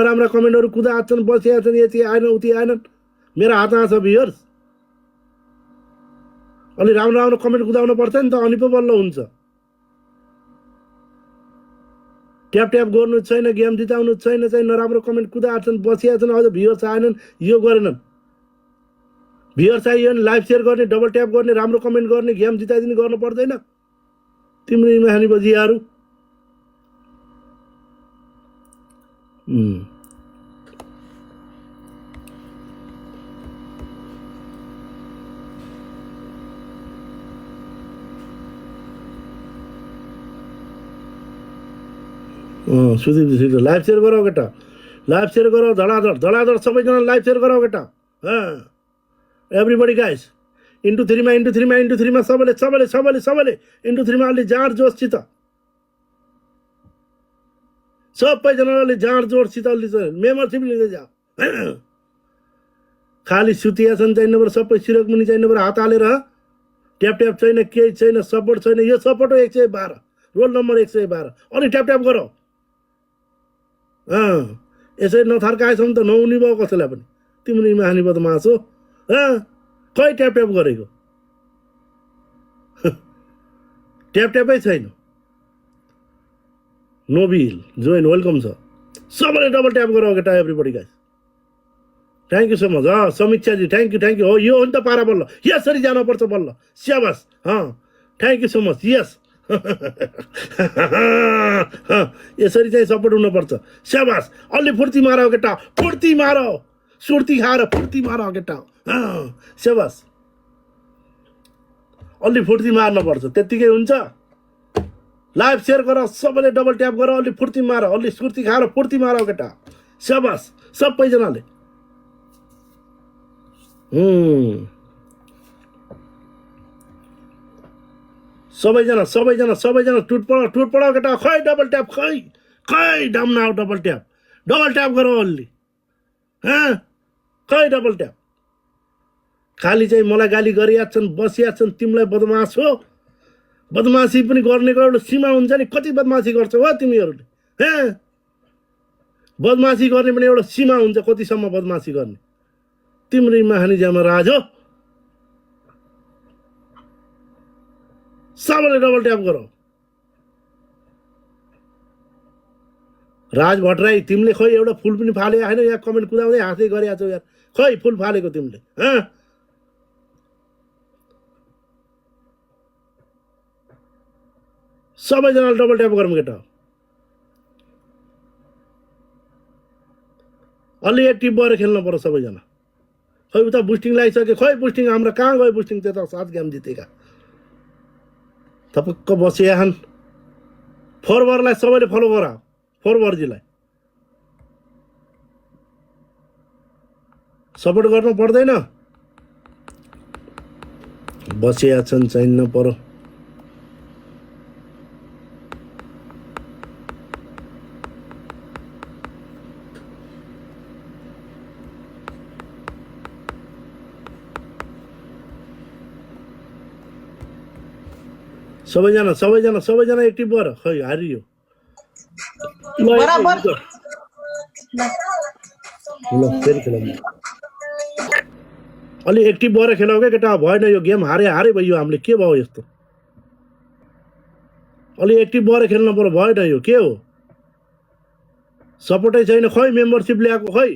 नराम्रा कमेन्टहरू कुदाएको छन्, बसिया छन्, यति आएन उति आएनन्। मेरो हातमा छ भियर्स। अलि राम्रो राम्रो कमेन्ट कुदाउनु पर्छ नि त, अनि पो बल्ल हुन्छ। ट्याप ट्याप गर्नु छैन, गेम जिताउनु छैन, चाहिँ नराम्रो कमेन्ट कुदाएको छन्, बसिया छन्, अझ भियर्स आएनन्, यो गरेनन्। भियर्स आइयो भने लाइभ सेयर गर्ने, डबल ट्याप गर्ने, राम्रो कमेन्ट गर्ने, गेम जिताइदिने गर्नु पर्दैन तिम्रो इमानी बजियाहरू। सुदीप लाइभ सेयर गराऊ केटा, लाइभ सेयर गराऊ, धडाधड धडाधड सबैजना लाइभ सेयर गराऊ केटा। एभ्रिबडी गाइस, इन्टु थ्रीमा सबैले सबैले सबैले सबैले इन्टु थ्रीमा अलि जाँड जोडसित, सबैजनाले जाँड जोडसित अलि मेम्बरसिप लिँदै जाऊ। खाली सुतिया छन् चाहिने नम्बर, सबै सिरक मुनि चाहिने नम्बर हात हालेर, ट्याप ट्याप छैन, केही छैन, सपोर्ट छैन। यो सपोर्ट हो 112, रोल नम्बर 112। अलि ट्याप ट्याप गरौ। यसरी नथर्काएसम्म त नहुने भयो कसैलाई पनि। तिम्रो इमानी बदमास हो। खै ट्याप ट्याप गरेको ट्याप ट्यापै छैन। नोबिल जोइन वेलकम छ। सबैले डबल ट्याप गराऊ केटा everybody guys. Thank you so much. समीक्षाजी थ्याङ्क यू। हो यो हो नि त पारा बल्ल, यसरी जानुपर्छ बल्ल। स्याबास। Thank you so much. यस यसरी चाहिँ सपोर्ट हुनुपर्छ। स्याबास। अलि फुर्ती मार केटा, फुर्ती मार, सुर्ती खाएर फुर्ती मार केटा। स्याबास। अलि फुर्ती मार्नुपर्छ, त्यत्तिकै हुन्छ। लाइभ सेयर गर, सबैले डबल ट्याप गर, अलि फुर्ती मार, अलि सुर्ती खाएर फुर्ती मार केटा। स्याबास सबैजनाले। सबैजना सबैजना सबैजना टुट पडाऊ केटा। खै डबल ट्याप, खै डाम्न आऊ डबल ट्याप गरौ अलि। खै डबल ट्याप। खाली चाहिँ मलाई गाली गरिया छन्, बसिया छन्। तिमीलाई बदमास हो। बदमासी पनि गर्नेको एउटा सीमा हुन्छ नि। कति बदमासी गर्छौ हो तिमीहरूले? बदमासी गर्ने पनि एउटा सीमा हुन्छ, कतिसम्म बदमासी गर्ने। तिम्रो महानी ज्यामा राज हो। सबैले डबल ट्याप गरौ। राज भट्टराई तिमीले खै एउटा फुल पनि फाले होइन, यहाँ कमेन्ट कुदाउँदै हाँस्दै गरिया छौ यार। खै फुल फालेको तिमीले? सबैजनाले डबल ट्याप गरौँ केटा। अलि एक्टिभ भएर खेल्नु पर्छ सबैजना। खै उता बुस्टिङ लगाइसक्यो। खै बुस्टिङ हाम्रो कहाँ गयो बुस्टिङ? त्यता 7 गेम जितेका थपक्क बसिया छन्। फोरवरलाई सबैले फलो गराऊ, फोरवरजीलाई सपोर्ट गर्नु पर्दैन। बसिया छन्, चाहिन्न पर्यो। सबैजना सबैजना सबैजना एक्टिभ भएर। खै हारियो फेरि खेल। अलि एक्टिभ भएर खेलाऊ क्या केटा। भएन यो गेम, हारे भयो हामीले। के भयो यस्तो? अलि एक्टिभ भएर खेल्नु पर्यो। भएन यो, के हो? सपोर्टै छैन। खै मेम्बरसिप ल्याएको खै।